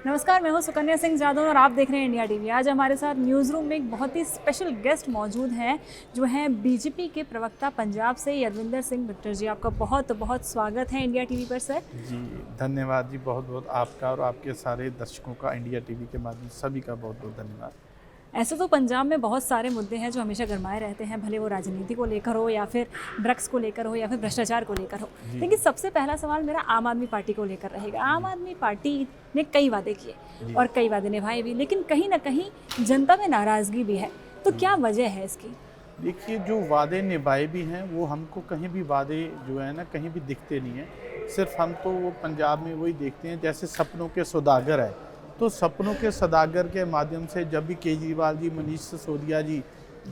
नमस्कार, मैं हूं सुकन्या सिंह जादव और आप देख रहे हैं इंडिया टीवी। आज हमारे साथ न्यूज़ रूम में एक बहुत ही स्पेशल गेस्ट मौजूद हैं जो हैं बीजेपी के प्रवक्ता पंजाब से यदविंदर सिंह भुट्टर जी। आपका बहुत बहुत स्वागत है इंडिया टीवी पर सर। जी धन्यवाद जी, बहुत बहुत आपका और आपके सारे दर्शकों का इंडिया टीवी के माध्यम से सभी का बहुत बहुत धन्यवाद। ऐसे तो पंजाब में बहुत सारे मुद्दे हैं जो हमेशा गरमाए रहते हैं, भले वो राजनीति को लेकर हो या फिर ड्रग्स को लेकर हो या फिर भ्रष्टाचार को लेकर हो। लेकिन सबसे पहला सवाल मेरा आम आदमी पार्टी को लेकर रहेगा। आम आदमी पार्टी ने कई वादे किए और कई वादे निभाए भी, लेकिन कहीं ना कहीं जनता में नाराज़गी भी है। तो क्या वजह है इसकी? देखिए, जो वादे निभाए भी हैं वो हमको कहीं भी वादे जो है ना कहीं भी दिखते नहीं हैं। सिर्फ हम तो वो पंजाब में वही देखते हैं जैसे सपनों के सौदागर है। तो सपनों के सौदागर के माध्यम से जब भी केजरीवाल जी, मनीष सिसोदिया जी,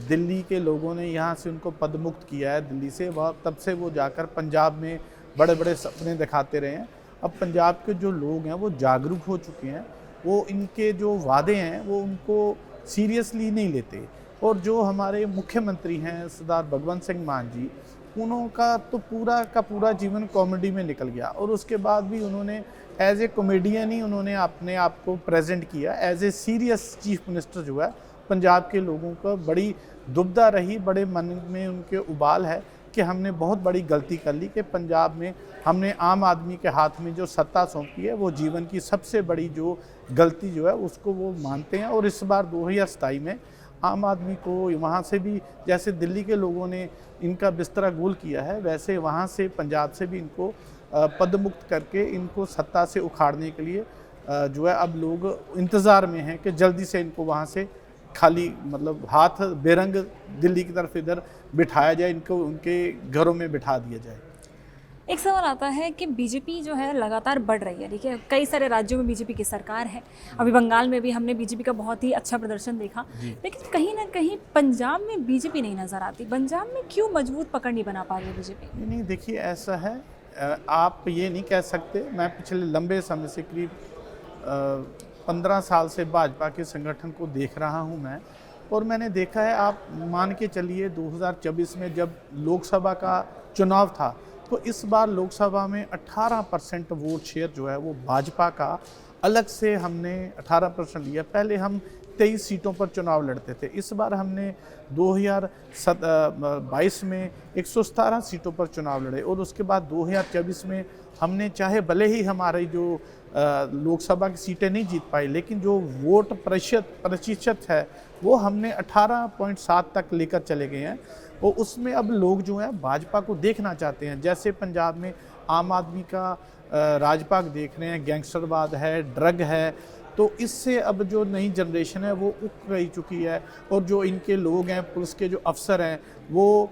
दिल्ली के लोगों ने यहाँ से उनको पदमुक्त किया है दिल्ली से, वह तब से वो जाकर पंजाब में बड़े बड़े सपने दिखाते रहे हैं। अब पंजाब के जो लोग हैं वो जागरूक हो चुके हैं, वो इनके जो वादे हैं वो उनको सीरियसली नहीं लेते। और जो हमारे मुख्यमंत्री हैं सरदार भगवंत सिंह मान जी, उनका तो पूरा का पूरा जीवन कॉमेडी में निकल गया और उसके बाद भी उन्होंने एज ए कॉमेडियन ही उन्होंने अपने आप को प्रेजेंट किया। As a serious chief minister जो है पंजाब के लोगों को बड़ी दुविधा रही, बड़े मन में उनके उबाल है कि हमने बहुत बड़ी गलती कर ली कि पंजाब में हमने आम आदमी के हाथ में जो सत्ता सौंपी है वो जीवन की सबसे बड़ी जो गलती जो है उसको वो मानते हैं। और इस बार 2027 में आम आदमी को वहाँ से भी, जैसे दिल्ली के लोगों ने इनका बिस्तरा गोल किया है, वैसे वहाँ से पंजाब से भी इनको पदमुक्त करके इनको सत्ता से उखाड़ने के लिए जो है अब लोग इंतज़ार में हैं कि जल्दी से इनको वहाँ से खाली मतलब हाथ बेरंग दिल्ली की तरफ इधर बिठाया जाए, इनको उनके घरों में बिठा दिया जाए। एक सवाल आता है कि बीजेपी जो है लगातार बढ़ रही है, ठीक है, कई सारे राज्यों में बीजेपी की सरकार है। अभी बंगाल में भी हमने बीजेपी का बहुत ही अच्छा प्रदर्शन देखा, लेकिन कहीं ना कहीं पंजाब में बीजेपी नहीं नज़र आती। पंजाब में क्यों मजबूत पकड़ नहीं बना पा रही है बीजेपी? नहीं, देखिए ऐसा है, आप ये नहीं कह सकते। मैं पिछले लंबे समय से करीब 15 साल से भाजपा के संगठन को देख रहा हूँ मैं, और मैंने देखा है, आप मान के चलिए 2024 में जब लोकसभा का चुनाव था तो इस बार लोकसभा में 18% वोट शेयर जो है वो भाजपा का अलग से हमने 18% लिया। पहले हम 23 सीटों पर चुनाव लड़ते थे, इस बार हमने 2022 में 117 सीटों पर चुनाव लड़े और उसके बाद 2024 में हमने, चाहे भले ही हमारी जो लोकसभा की सीटें नहीं जीत पाई, लेकिन जो वोट प्रतिशत है वो हमने 18.7 तक लेकर चले गए हैं। और उसमें अब लोग जो हैं भाजपा को देखना चाहते हैं। जैसे पंजाब में आम आदमी का राजपाग देख रहे हैं, गैंगस्टरवाद है, ड्रग है, तो इससे अब जो नई जनरेशन है वो उठ रही चुकी है। और जो इनके लोग हैं, पुलिस के जो अफसर हैं, वो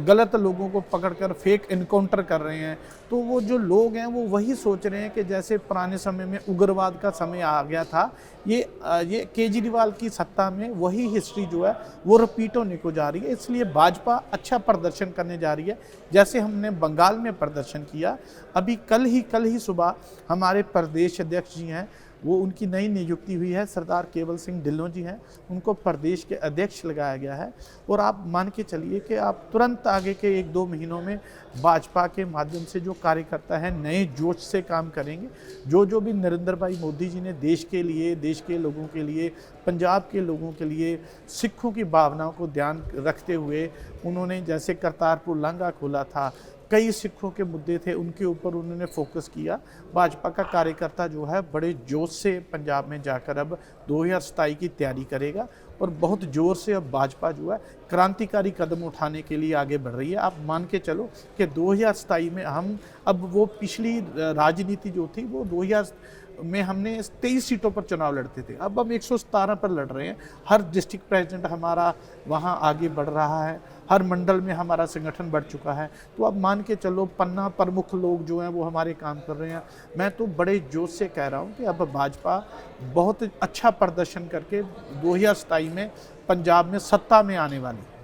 गलत लोगों को पकड़कर फेक इनकाउंटर कर रहे हैं। तो वो जो लोग हैं वो वही सोच रहे हैं कि जैसे पुराने समय में उग्रवाद का समय आ गया था, ये केजरीवाल की सत्ता में वही हिस्ट्री जो है वो रिपीट होने को जा रही है। इसलिए भाजपा अच्छा प्रदर्शन करने जा रही है, जैसे हमने बंगाल में प्रदर्शन किया। अभी कल ही सुबह हमारे प्रदेश अध्यक्ष जी हैं, वो उनकी नई नियुक्ति हुई है, सरदार केवल सिंह ढिल्लों जी हैं, उनको प्रदेश के अध्यक्ष लगाया गया है। और आप मान के चलिए कि आप तुरंत आगे के 1-2 महीनों में भाजपा के माध्यम से जो कार्यकर्ता हैं नए जोश से काम करेंगे। जो भी नरेंद्र भाई मोदी जी ने देश के लिए, देश के लोगों के लिए, पंजाब के लोगों के लिए, सिखों की भावनाओं को ध्यान रखते हुए उन्होंने जैसे करतारपुर लांघा खोला था, कई सिखों के मुद्दे थे, उनके ऊपर उन्होंने फोकस किया। भाजपा का कार्यकर्ता जो है बड़े जोश से पंजाब में जाकर अब 2027 की तैयारी करेगा और बहुत ज़ोर से अब भाजपा जो है क्रांतिकारी कदम उठाने के लिए आगे बढ़ रही है। आप मान के चलो कि 2027 में हम, अब वो पिछली राजनीति जो थी वो 2000 में हमने 23 सीटों पर चुनाव लड़ते थे, अब हम 117 पर लड़ रहे हैं। हर डिस्ट्रिक्ट प्रेसिडेंट हमारा वहाँ आगे बढ़ रहा है, हर मंडल में हमारा संगठन बढ़ चुका है। तो अब मान के चलो पन्ना प्रमुख लोग जो हैं वो हमारे काम कर रहे हैं। मैं तो बड़े जोश से कह रहा हूँ कि अब भाजपा बहुत अच्छा प्रदर्शन करके 2027 में पंजाब में सत्ता में आने वाली है।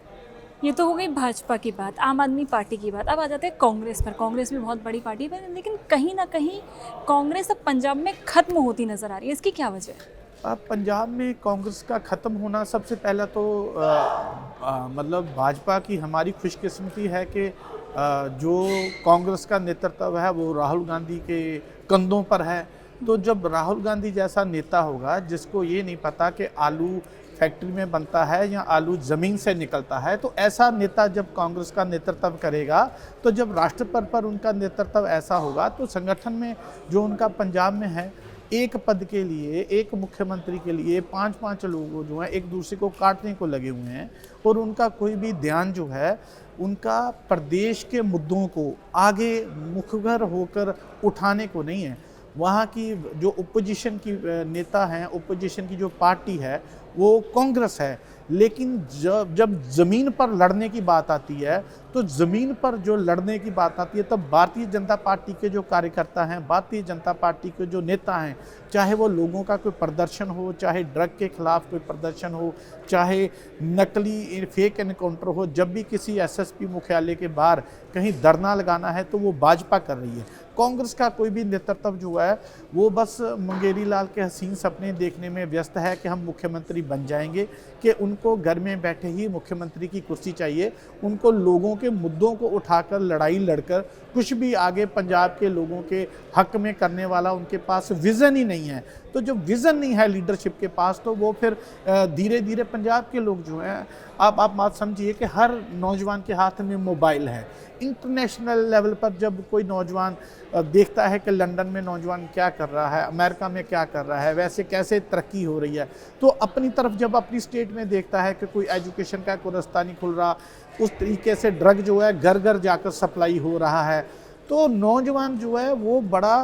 ये तो हो गई भाजपा की बात, आम आदमी पार्टी की बात। अब आ जाते हैं कांग्रेस पर। कांग्रेस भी बहुत बड़ी पार्टी है, लेकिन कहीं ना कहीं कांग्रेस अब पंजाब में खत्म होती नजर आ रही है। इसकी क्या वजह है? अब पंजाब में कांग्रेस का ख़त्म होना, सबसे पहला तो मतलब भाजपा की हमारी खुशकिस्मती है कि जो कांग्रेस का नेतृत्व है वो राहुल गांधी के कंधों पर है। तो जब राहुल गांधी जैसा नेता होगा जिसको ये नहीं पता कि आलू फैक्ट्री में बनता है या आलू ज़मीन से निकलता है, तो ऐसा नेता जब कांग्रेस का नेतृत्व करेगा, तो जब राष्ट्र पद पर उनका नेतृत्व ऐसा होगा, तो संगठन में जो उनका पंजाब में है, एक पद के लिए, एक मुख्यमंत्री के लिए 5-5 लोग जो हैं एक दूसरे को काटने को लगे हुए हैं, और उनका कोई भी ध्यान जो है उनका प्रदेश के मुद्दों को आगे मुखर होकर उठाने को नहीं है। वहाँ की जो ओपोजिशन की नेता हैं, ओपोजिशन की जो पार्टी है वो कांग्रेस है, लेकिन जब ज़मीन पर लड़ने की बात आती है, तो ज़मीन पर जो लड़ने की बात आती है, तब भारतीय जनता पार्टी के जो कार्यकर्ता हैं, भारतीय जनता पार्टी के जो नेता हैं, चाहे वो लोगों का कोई प्रदर्शन हो, चाहे ड्रग के खिलाफ कोई प्रदर्शन हो, चाहे नकली फेक एनकाउंटर हो, जब भी किसी एसएसपी मुख्यालय के बाहर कहीं धरना लगाना है तो वो भाजपा कर रही है। कांग्रेस का कोई भी नेतृत्व जो है वो बस मुंगेरी लाल के हसीन सपने देखने में व्यस्त है कि हम मुख्यमंत्री बन जाएंगे, कि उनको घर में बैठे ही मुख्यमंत्री की कुर्सी चाहिए। उनको लोगों के मुद्दों को उठाकर लड़ाई लड़कर कुछ भी आगे पंजाब के लोगों के हक में करने वाला उनके पास विज़न ही नहीं है। तो जब विज़न नहीं है लीडरशिप के पास, तो वो फिर धीरे धीरे पंजाब के लोग जो हैं, आप बात समझिए कि हर नौजवान के हाथ में मोबाइल है। इंटरनेशनल लेवल पर जब कोई नौजवान देखता है कि लंदन में नौजवान क्या कर रहा है, अमेरिका में क्या कर रहा है, वैसे कैसे तरक्की हो रही है, तो अपनी तरफ जब अपनी स्टेट में देखता है कि कोई एजुकेशन का कोई रास्ता नहीं खुल रहा, उस तरीके से ड्रग जो है घर घर जाकर सप्लाई हो रहा है, तो नौजवान जो है वो बड़ा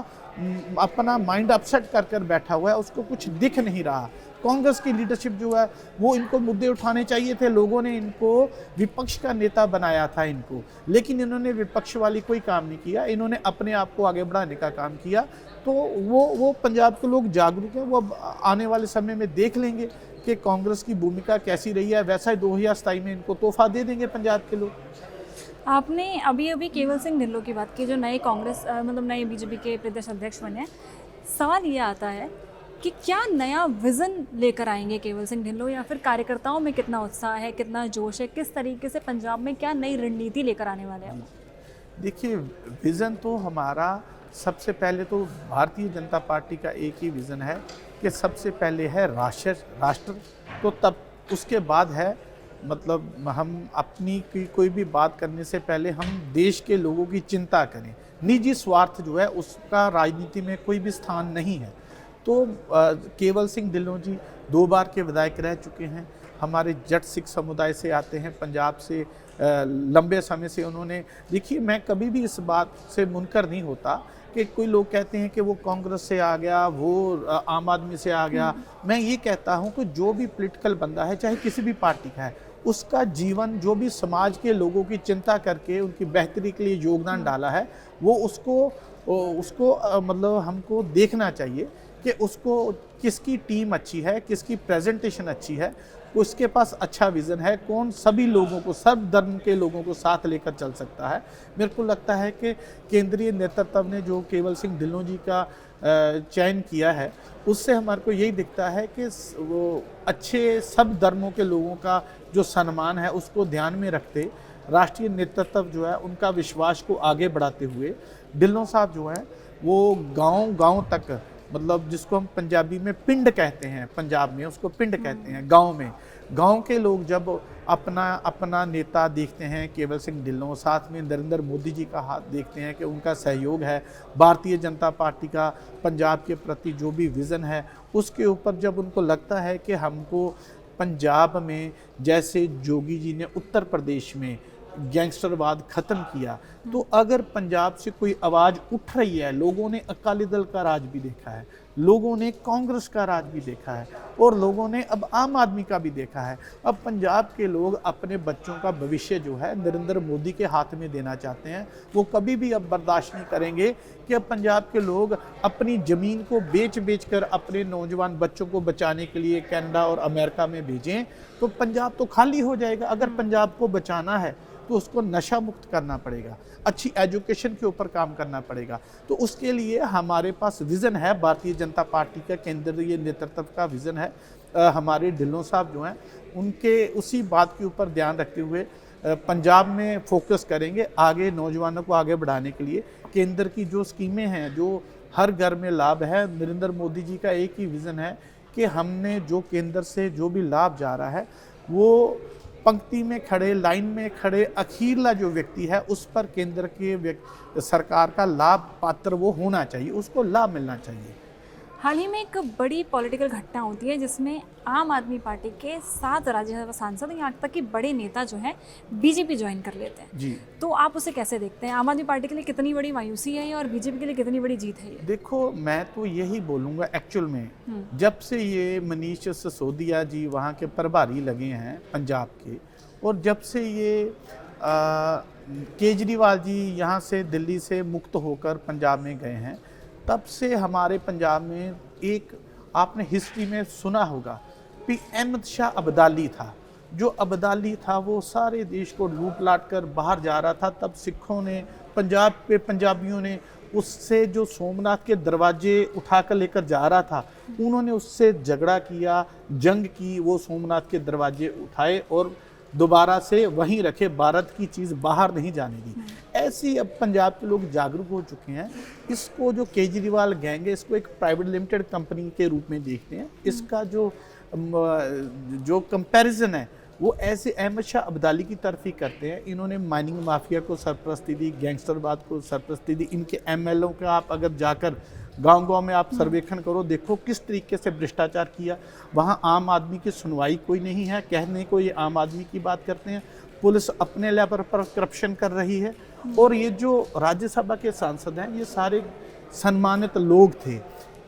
अपना माइंड अपसेट कर कर बैठा हुआ है, उसको कुछ दिख नहीं रहा। कांग्रेस की लीडरशिप जो है वो इनको मुद्दे उठाने चाहिए थे, लोगों ने इनको विपक्ष का नेता बनाया था इनको, लेकिन इन्होंने विपक्ष वाली कोई काम नहीं किया, इन्होंने अपने आप को आगे बढ़ाने का काम किया। तो वो पंजाब के लोग जागरूक हैं, वो आने वाले समय में देख लेंगे कि कांग्रेस की भूमिका कैसी रही है, वैसा ही 2027 में इनको तोहफा दे देंगे पंजाब के लोग। आपने अभी केवल सिंह ढिल्लों की बात की, जो नए कांग्रेस मतलब नए बीजेपी के प्रदेश अध्यक्ष बने हैं। सवाल ये आता है कि क्या नया विज़न लेकर आएंगे केवल सिंह ढिल्लों, या फिर कार्यकर्ताओं में कितना उत्साह है, कितना जोश है, किस तरीके से पंजाब में क्या नई रणनीति लेकर आने वाले हैं? देखिए, विज़न तो हमारा सबसे पहले तो भारतीय जनता पार्टी का एक ही विज़न है कि सबसे पहले है राष्ट्र, तो तब उसके बाद है मतलब हम अपनी कोई भी बात करने से पहले हम देश के लोगों की चिंता करें। निजी स्वार्थ जो है उसका राजनीति में कोई भी स्थान नहीं है। तो केवल सिंह ढिल्लों जी 2 बार के विधायक रह चुके हैं, हमारे जट सिख समुदाय से आते हैं, पंजाब से लंबे समय से उन्होंने, देखिए मैं कभी भी इस बात से मुनकर नहीं होता कि कोई लोग कहते हैं कि वो कांग्रेस से आ गया, वो आम आदमी से आ गया। मैं ये कहता हूँ कि जो भी पॉलिटिकल बंदा है, चाहे किसी भी पार्टी का है, उसका जीवन जो भी समाज के लोगों की चिंता करके उनकी बेहतरी के लिए योगदान डाला है, वो उसको मतलब हमको देखना चाहिए कि उसको किसकी टीम अच्छी है, किसकी प्रेजेंटेशन अच्छी है, उसके पास अच्छा विज़न है, कौन सभी लोगों को, सब धर्म के लोगों को साथ लेकर चल सकता है। मेरे को लगता है कि केंद्रीय नेतृत्व ने जो केवल सिंह ढिल्लों जी का चयन किया है, उससे हमारे को यही दिखता है कि वो अच्छे सब धर्मों के लोगों का जो सम्मान है उसको ध्यान में रखते, राष्ट्रीय नेतृत्व जो है उनका विश्वास को आगे बढ़ाते हुए, ढिल्लों साहब जो है वो गांव तक, मतलब जिसको हम पंजाबी में पिंड कहते हैं, पंजाब में उसको पिंड कहते हैं, गांव में, गांव के लोग जब अपना नेता देखते हैं केवल सिंह ढिल्लों, साथ में नरेंद्र मोदी जी का हाथ देखते हैं कि उनका सहयोग है, भारतीय जनता पार्टी का पंजाब के प्रति जो भी विज़न है, उसके ऊपर जब उनको लगता है कि हमको पंजाब में जैसे जोगी जी ने उत्तर प्रदेश में गैंगस्टरवाद ख़त्म किया, तो अगर पंजाब से कोई आवाज़ उठ रही है, लोगों ने अकाली दल का राज भी देखा है, लोगों ने कांग्रेस का राज भी देखा है, और लोगों ने अब आम आदमी का भी देखा है। अब पंजाब के लोग अपने बच्चों का भविष्य जो है नरेंद्र मोदी के हाथ में देना चाहते हैं। वो कभी भी अब बर्दाश्त नहीं करेंगे कि अब पंजाब के लोग अपनी ज़मीन को बेच कर अपने नौजवान बच्चों को बचाने के लिए कनाडा और अमेरिका में भेजें, तो पंजाब तो खाली हो जाएगा। अगर पंजाब को बचाना है तो उसको नशा मुक्त करना पड़ेगा, अच्छी एजुकेशन के ऊपर काम करना पड़ेगा। तो उसके लिए हमारे पास विज़न है, भारतीय जनता पार्टी का केंद्रीय नेतृत्व का विज़न है। हमारे ढिल्लों साहब जो हैं उनके उसी बात के ऊपर ध्यान रखते हुए पंजाब में फोकस करेंगे, आगे नौजवानों को आगे बढ़ाने के लिए। केंद्र की जो स्कीमें हैं, जो हर घर में लाभ है। नरेंद्र मोदी जी का एक ही विज़न है कि हमने जो केंद्र से जो भी लाभ जा रहा है वो पंक्ति में खड़े, लाइन में खड़े अखीरला जो व्यक्ति है उस पर केंद्र के सरकार का लाभ पात्र वो होना चाहिए, उसको लाभ मिलना चाहिए। हाल ही में एक बड़ी पॉलिटिकल घटना होती है जिसमें आम आदमी पार्टी के 7 राज्यसभा सांसद, यहाँ तक कि बड़े नेता जो हैं बीजेपी ज्वाइन कर लेते हैं जी, तो आप उसे कैसे देखते हैं? आम आदमी पार्टी के लिए कितनी बड़ी मायूसी है ये और बीजेपी के लिए कितनी बड़ी जीत है ये? देखो मैं तो यही बोलूँगा एक्चुअल में जब से ये मनीष सिसोदिया जी वहाँ के प्रभारी लगे हैं पंजाब के, और जब से ये केजरीवाल जी यहाँ से दिल्ली से मुक्त होकर पंजाब में गए हैं, तब से हमारे पंजाब में एक आपने हिस्ट्री में सुना होगा कि अहमद शाह अब्दाली था। जो अब्दाली था वो सारे देश को लूट लाट कर बाहर जा रहा था, तब सिखों ने पंजाबियों ने उससे जो सोमनाथ के दरवाजे उठाकर लेकर जा रहा था, उन्होंने उससे झगड़ा किया, जंग की, वो सोमनाथ के दरवाजे उठाए और दोबारा से वहीं रखे, भारत की चीज़ बाहर नहीं जाने दी। ऐसी अब पंजाब के लोग जागरूक हो चुके हैं। इसको जो केजरीवाल गैंग है इसको एक प्राइवेट लिमिटेड कंपनी के रूप में देखते हैं। इसका जो कंपैरिजन है वो ऐसे अहमद शाह अब्दाली की तरफ ही करते हैं। इन्होंने माइनिंग माफिया को सरपरस्ती दी, गैंगस्टरवाद को सरपरस्ती दी। इनके एमएलओ का आप अगर जाकर गांव-गांव में आप सर्वेक्षण करो, देखो किस तरीके से भ्रष्टाचार किया। वहाँ आम आदमी की सुनवाई कोई नहीं है, कहने को ये आम आदमी की बात करते हैं। पुलिस अपने लेवल पर करप्शन कर रही है। और ये जो राज्यसभा के सांसद हैं ये सारे सम्मानित लोग थे।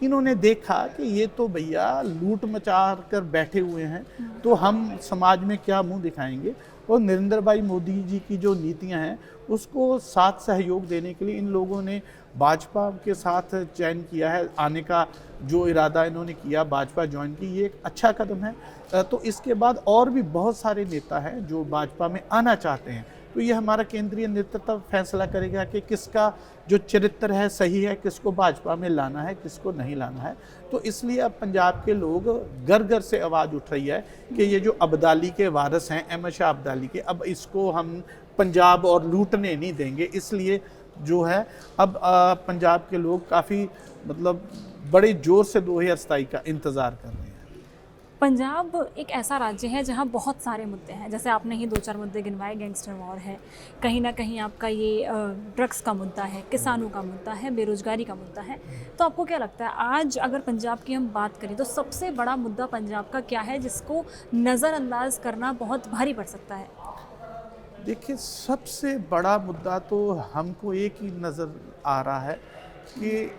इन्होंने देखा कि ये तो भैया लूट मचा कर बैठे हुए हैं, तो हम समाज में क्या मुंह दिखाएंगे। और नरेंद्र भाई मोदी जी की जो नीतियां हैं उसको साथ सहयोग देने के लिए इन लोगों ने भाजपा के साथ चयन किया है। आने का जो इरादा इन्होंने किया, भाजपा ज्वाइन की, ये एक अच्छा कदम है। तो इसके बाद और भी बहुत सारे नेता हैं जो भाजपा में आना चाहते हैं। तो ये हमारा केंद्रीय नेतृत्व फैसला करेगा कि किसका जो चरित्र है सही है, किसको भाजपा में लाना है, किसको नहीं लाना है। तो इसलिए अब पंजाब के लोग घर घर से आवाज़ उठ रही है कि ये जो अब्दाली के वारिस हैं, अहमद शाह अब्दाली के, अब इसको हम पंजाब और लूटने नहीं देंगे। इसलिए जो है अब पंजाब के लोग काफ़ी मतलब बड़े जोर से 2027 का इंतज़ार कर रहे हैं। पंजाब एक ऐसा राज्य है जहाँ बहुत सारे मुद्दे हैं, जैसे आपने ही 2-4 मुद्दे गिनवाए। गैंगस्टर वॉर है, कहीं ना कहीं आपका ये ड्रग्स का मुद्दा है, किसानों का मुद्दा है, बेरोजगारी का मुद्दा है। तो आपको क्या लगता है आज अगर पंजाब की हम बात करें तो सबसे बड़ा मुद्दा पंजाब का क्या है जिसको नज़रअंदाज करना बहुत भारी पड़ सकता है? देखिए सबसे बड़ा मुद्दा तो हमको एक ही नज़र आ रहा है कि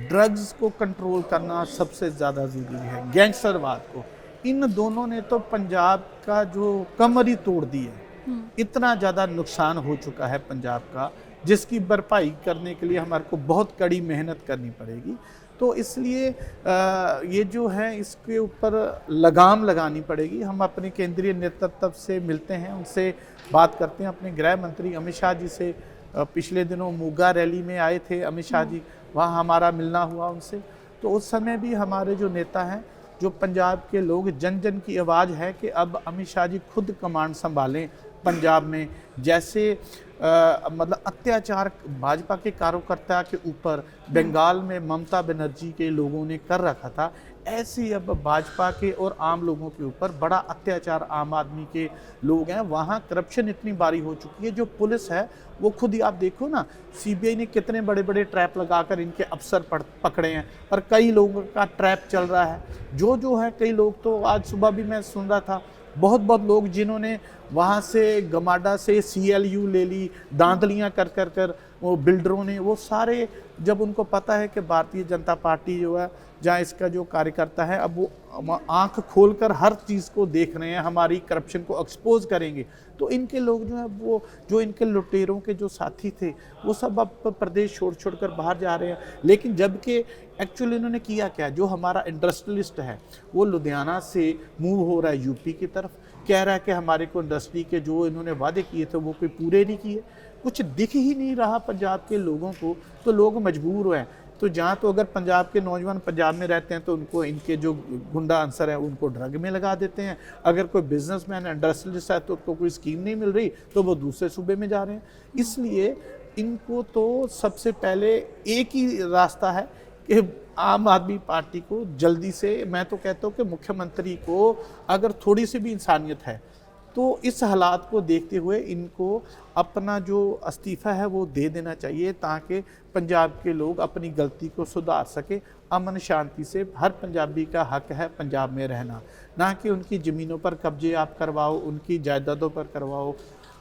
ड्रग्स को कंट्रोल करना सबसे ज़्यादा ज़रूरी है, गैंगस्टरवाद को। इन दोनों ने तो पंजाब का जो कमर ही तोड़ दी है। इतना ज़्यादा नुकसान हो चुका है पंजाब का, जिसकी भरपाई करने के लिए हमारे को बहुत कड़ी मेहनत करनी पड़ेगी। तो इसलिए ये जो है इसके ऊपर लगाम लगानी पड़ेगी। हम अपने केंद्रीय नेतृत्व से मिलते हैं, उनसे बात करते हैं। अपने गृह मंत्री अमित शाह जी से पिछले दिनों मूगा रैली में आए थे अमित शाह जी, वहाँ हमारा मिलना हुआ उनसे। तो उस समय भी हमारे जो नेता हैं, जो पंजाब के लोग, जन जन की आवाज़ है कि अब अमित शाह जी खुद कमांड संभालें पंजाब में। जैसे मतलब अत्याचार भाजपा के कार्यकर्ता के ऊपर बंगाल में ममता बनर्जी के लोगों ने कर रखा था, ऐसी अब भाजपा के और आम लोगों के ऊपर बड़ा अत्याचार आम आदमी के लोग हैं। वहाँ करप्शन इतनी बारी हो चुकी है। जो पुलिस है वो खुद ही आप देखो ना, सीबीआई ने कितने बड़े बड़े ट्रैप लगाकर इनके अफसर पकड़े हैं, और कई लोगों का ट्रैप चल रहा है। जो है कई लोग तो आज सुबह भी मैं सुन रहा था, बहुत लोग जिन्होंने वहाँ से गमाडा से CLU ले ली, दांतलियाँ कर वो बिल्डरों ने, वो सारे जब उनको पता है कि भारतीय जनता पार्टी जो है, जहाँ इसका जो कार्यकर्ता है, अब वो आंख खोलकर हर चीज़ को देख रहे हैं, हमारी करप्शन को एक्सपोज करेंगे। तो इनके लोग जो है वो जो इनके लुटेरों के जो साथी थे वो सब अब प्रदेश छोड़ कर बाहर जा रहे हैं। लेकिन जबकि एक्चुअली इन्होंने किया क्या, जो हमारा इंडस्ट्रियलिस्ट है वो लुधियाना से मूव हो रहा है यूपी की तरफ, कह रहा है कि हमारे को इंडस्ट्री के जो इन्होंने वादे किए थे वो कोई पूरे नहीं किए। कुछ दिख ही नहीं रहा पंजाब के लोगों को, तो लोग मजबूर हुए हैं। तो जहाँ तो अगर पंजाब के नौजवान पंजाब में रहते हैं तो उनको इनके जो गुंडा अंसर है उनको ड्रग में लगा देते हैं। अगर कोई बिजनेसमैन इंडस्ट्रियलिस्ट है तो उनको कोई स्कीम नहीं मिल रही तो वो दूसरे सूबे में जा रहे हैं। इसलिए इनको तो सबसे पहले एक ही रास्ता है कि आम आदमी पार्टी को जल्दी से, मैं तो कहता हूँ कि मुख्यमंत्री को अगर थोड़ी सी भी इंसानियत है तो इस हालात को देखते हुए इनको अपना जो इस्तीफ़ा है वो दे देना चाहिए, ताकि पंजाब के लोग अपनी गलती को सुधार सके। अमन शांति से हर पंजाबी का हक है पंजाब में रहना, ना कि उनकी ज़मीनों पर कब्जे आप करवाओ, उनकी जायदादों पर करवाओ।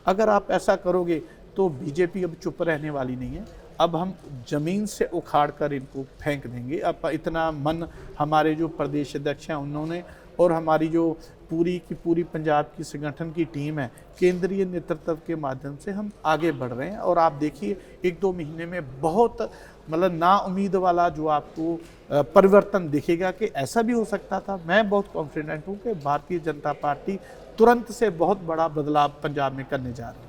अगर आप ऐसा करोगे तो बीजेपी अब चुप रहने वाली नहीं है। अब हम ज़मीन से उखाड़ कर इनको फेंक देंगे। अब इतना मन हमारे जो प्रदेश अध्यक्ष हैं उन्होंने, और हमारी जो पूरी की पूरी पंजाब की संगठन की टीम है, केंद्रीय नेतृत्व के माध्यम से हम आगे बढ़ रहे हैं। और आप देखिए 1-2 महीने में बहुत मतलब नाउम्मीद वाला जो आपको परिवर्तन दिखेगा कि ऐसा भी हो सकता था। मैं बहुत कॉन्फिडेंट हूँ कि भारतीय जनता पार्टी तुरंत से बहुत बड़ा बदलाव पंजाब में करने जा रही है।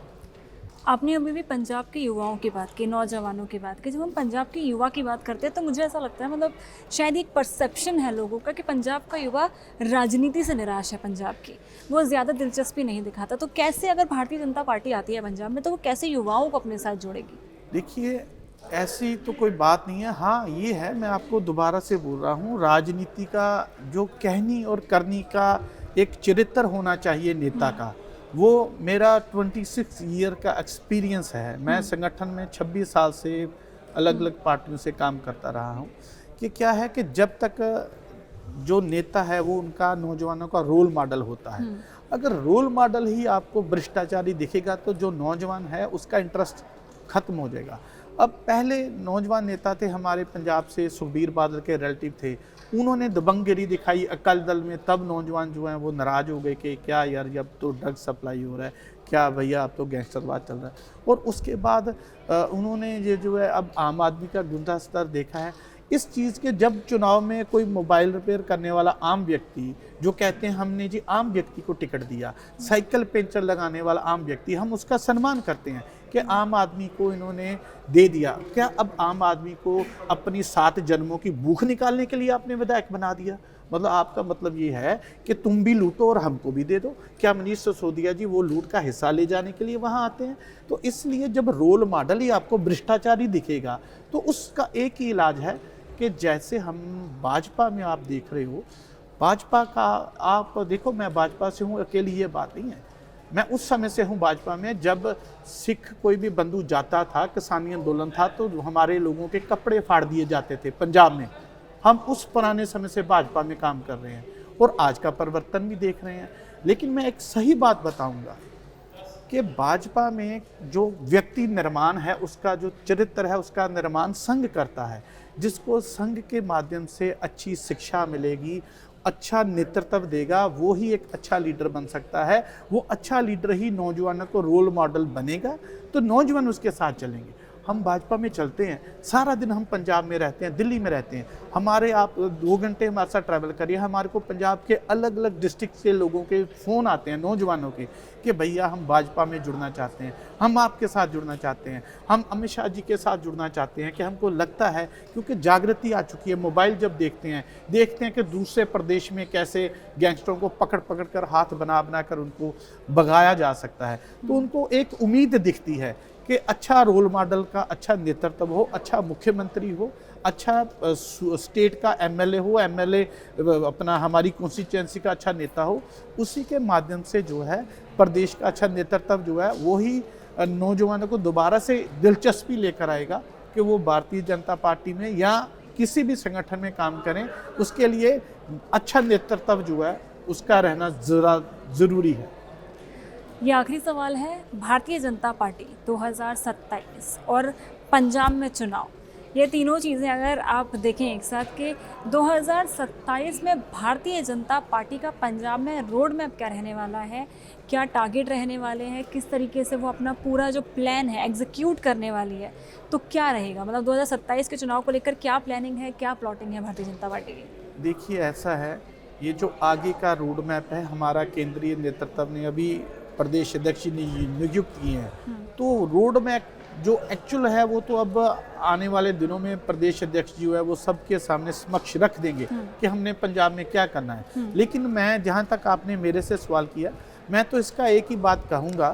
आपने अभी भी पंजाब के युवाओं की बात की, नौजवानों की बात की। जब हम पंजाब के युवा की बात करते हैं तो मुझे ऐसा लगता है, मतलब शायद एक परसेप्शन है लोगों का कि पंजाब का युवा राजनीति से निराश है, पंजाब की वो ज़्यादा दिलचस्पी नहीं दिखाता। तो कैसे, अगर भारतीय जनता पार्टी आती है पंजाब में, तो वो कैसे युवाओं को अपने साथ जोड़ेगी? देखिए, ऐसी तो कोई बात नहीं है। हाँ, ये है, मैं आपको दोबारा से बोल रहा हूँ, राजनीति का जो कहनी और करनी का एक चरित्र होना चाहिए नेता का, वो मेरा 26 ईयर का एक्सपीरियंस है। मैं संगठन में 26 साल से अलग अलग पार्टियों से काम करता रहा हूँ कि क्या है कि जब तक जो नेता है वो उनका नौजवानों का रोल मॉडल होता है। अगर रोल मॉडल ही आपको भ्रष्टाचारी दिखेगा तो जो नौजवान है उसका इंटरेस्ट खत्म हो जाएगा। अब पहले नौजवान नेता थे हमारे पंजाब से, सुखबीर बादल के रिलेटिव थे, उन्होंने दबंगगिरी दिखाई अकाली दल में, तब नौजवान जो हैं वो नाराज़ हो गए कि क्या यार, अब तो ड्रग सप्लाई हो रहा है, क्या भैया अब तो गैंगस्टरवाद चल रहा है। और उसके बाद उन्होंने ये जो है अब आम आदमी का गुंडा स्तर देखा है। इस चीज़ के जब चुनाव में कोई मोबाइल रिपेयर करने वाला आम व्यक्ति जो कहते हैं हमने जी आम व्यक्ति को टिकट दिया, साइकिल पंचर लगाने वाला आम व्यक्ति, हम उसका सम्मान करते हैं कि आम आदमी को इन्होंने दे दिया। क्या अब आम आदमी को अपनी 7 जन्मों की भूख निकालने के लिए आपने विधायक बना दिया? मतलब आपका मतलब ये है कि तुम भी लूटो और हमको भी दे दो। क्या मनीष सिसोदिया जी वो लूट का हिस्सा ले जाने के लिए वहाँ आते हैं? तो इसलिए जब रोल मॉडल ही आपको भ्रष्टाचारी दिखेगा तो उसका एक ही इलाज है कि जैसे हम भाजपा में आप देख रहे हो, भाजपा का आप देखो, मैं भाजपा से हूँ, अकेली ये बात नहीं है। मैं उस समय से हूँ भाजपा में जब सिख कोई भी बंधु जाता था, किसानी आंदोलन था, तो हमारे लोगों के कपड़े फाड़ दिए जाते थे पंजाब में। हम उस पुराने समय से भाजपा में काम कर रहे हैं और आज का परिवर्तन भी देख रहे हैं। लेकिन मैं एक सही बात बताऊंगा कि भाजपा में जो व्यक्ति निर्माण है, उसका जो चरित्र है, उसका निर्माण संघ करता है। जिसको संघ के माध्यम से अच्छी शिक्षा मिलेगी, अच्छा नेतृत्व देगा, वो ही एक अच्छा लीडर बन सकता है। वो अच्छा लीडर ही नौजवानों को रोल मॉडल बनेगा, तो नौजवान उसके साथ चलेंगे। हम भाजपा में चलते हैं, सारा दिन हम पंजाब में रहते हैं, दिल्ली में रहते हैं, हमारे आप 2 घंटे हमारे साथ ट्रैवल करिए, हमारे को पंजाब के अलग अलग डिस्ट्रिक्ट से लोगों के फ़ोन आते हैं, नौजवानों के, कि भैया हम भाजपा में जुड़ना चाहते हैं, हम आपके साथ जुड़ना चाहते हैं, हम अमित शाह जी के साथ जुड़ना चाहते हैं। कि हमको लगता है क्योंकि जागृति आ चुकी है, मोबाइल जब देखते हैं कि दूसरे प्रदेश में कैसे गैंगस्टरों को पकड़ पकड़ कर हाथ बना बना कर उनको भगाया जा सकता है, तो उनको एक उम्मीद दिखती है कि अच्छा रोल मॉडल का अच्छा नेतृत्व हो, अच्छा मुख्यमंत्री हो, अच्छा स्टेट का एमएलए हो, एमएलए अपना हमारी कॉन्स्टिट्यूएंसी का अच्छा नेता हो। उसी के माध्यम से जो है प्रदेश का अच्छा नेतृत्व जो है वो ही नौजवानों को दोबारा से दिलचस्पी लेकर आएगा कि वो भारतीय जनता पार्टी में या किसी भी संगठन में काम करें। उसके लिए अच्छा नेतृत्व जो है उसका रहना ज़रूरी है। ये आखिरी सवाल है, भारतीय जनता पार्टी 2027 और पंजाब में चुनाव, ये तीनों चीज़ें अगर आप देखें एक साथ के 2027 में भारतीय जनता पार्टी का पंजाब में रोड मैप क्या रहने वाला है, क्या टारगेट रहने वाले हैं, किस तरीके से वो अपना पूरा जो प्लान है एग्जीक्यूट करने वाली है, तो क्या रहेगा? मतलब 2027 के चुनाव को लेकर क्या प्लानिंग है, क्या प्लॉटिंग है भारतीय जनता पार्टी की? देखिए, ऐसा है, ये जो आगे का रोड मैप है हमारा केंद्रीय नेतृत्व ने अभी प्रदेश अध्यक्ष ने नियुक्त किए हैं, तो रोड मैप जो एक्चुअल है वो तो अब आने वाले दिनों में प्रदेश अध्यक्ष जो है वो सबके सामने समक्ष रख देंगे कि हमने पंजाब में क्या करना है। लेकिन मैं, जहाँ तक आपने मेरे से सवाल किया, मैं तो इसका एक ही बात कहूँगा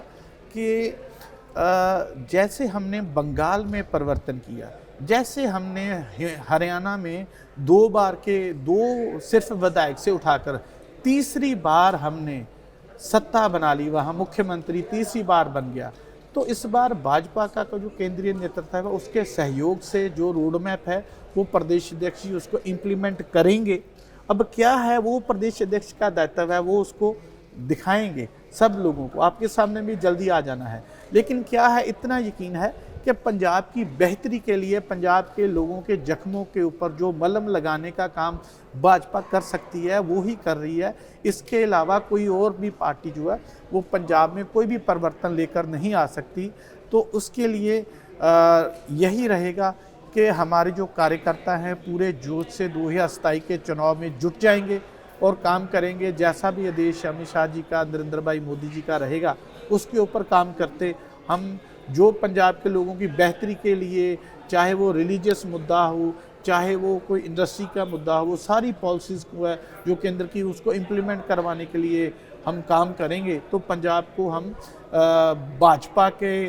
कि जैसे हमने बंगाल में परिवर्तन किया, जैसे हमने हरियाणा में 2 बार के 2 सिर्फ विधायक से उठाकर तीसरी बार हमने सत्ता बना ली, वहाँ मुख्यमंत्री तीसरी बार बन गया। तो इस बार भाजपा का जो केंद्रीय नेतृत्व है उसके सहयोग से जो रोड मैप है वो प्रदेश अध्यक्ष जी उसको इम्प्लीमेंट करेंगे। अब क्या है वो प्रदेश अध्यक्ष का दायित्व है, वो उसको दिखाएंगे सब लोगों को, आपके सामने भी जल्दी आ जाना है। लेकिन क्या है, इतना यकीन है कि पंजाब की बेहतरी के लिए, पंजाब के लोगों के जख्मों के ऊपर जो मलहम लगाने का काम भाजपा कर सकती है वो ही कर रही है। इसके अलावा कोई और भी पार्टी जो है वो पंजाब में कोई भी परिवर्तन लेकर नहीं आ सकती। तो उसके लिए यही रहेगा कि हमारे जो कार्यकर्ता हैं पूरे जोश से 2027 के चुनाव में जुट जाएंगे और काम करेंगे। जैसा भी आदेश अमित शाह जी का, नरेंद्र भाई मोदी जी का रहेगा उसके ऊपर काम करते हम जो पंजाब के लोगों की बेहतरी के लिए, चाहे वो रिलीजियस मुद्दा हो, चाहे वो कोई इंडस्ट्री का मुद्दा हो, वो सारी पॉलिसीज़ को है जो केंद्र की उसको इम्प्लीमेंट करवाने के लिए हम काम करेंगे। तो पंजाब को हम भाजपा के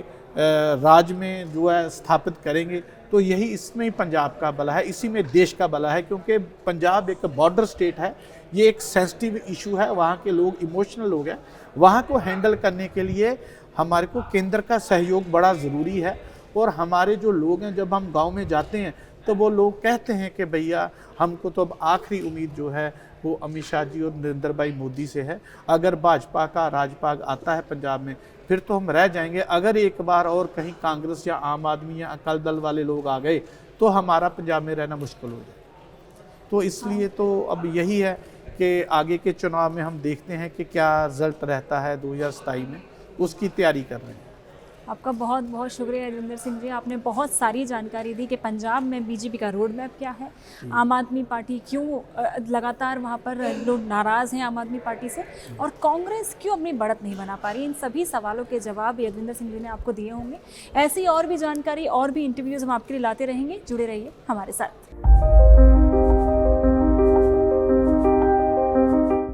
राज में जो है स्थापित करेंगे। तो यही इसमें ही पंजाब का भला है, इसी में देश का भला है, क्योंकि पंजाब एक बॉर्डर स्टेट है, ये एक सेंसिटिव इशू है, वहाँ के लोग इमोशनल हो गए। वहाँ को हैंडल करने के लिए हमारे को केंद्र का सहयोग बड़ा ज़रूरी है। और हमारे जो लोग हैं, जब हम गांव में जाते हैं तो वो लोग कहते हैं कि भैया हमको तो अब आखिरी उम्मीद जो है वो अमित शाह जी और नरेंद्र भाई मोदी से है। अगर भाजपा का राजपाग आता है पंजाब में फिर तो हम रह जाएंगे। अगर एक बार और कहीं कांग्रेस या आम आदमी या अकाली दल वाले लोग आ गए तो हमारा पंजाब में रहना मुश्किल हो जाए। तो इसलिए तो अब यही है कि आगे के चुनाव में हम देखते हैं कि क्या रिजल्ट रहता है 2027 में, उसकी तैयारी कर रहे हैं। आपका बहुत बहुत शुक्रिया राजेंद्र सिंह जी, आपने बहुत सारी जानकारी दी कि पंजाब में बीजेपी का रोड मैप क्या है, आम आदमी पार्टी क्यों लगातार वहाँ पर लोग नाराज़ हैं आम आदमी पार्टी से, और कांग्रेस क्यों अपनी बढ़त नहीं बना पा रही। इन सभी सवालों के जवाब राजेंद्र सिंह जी ने आपको दिए होंगे। ऐसी और भी जानकारी और भी इंटरव्यूज़ हम आपके लिए लाते रहेंगे, जुड़े रहिए हमारे साथ।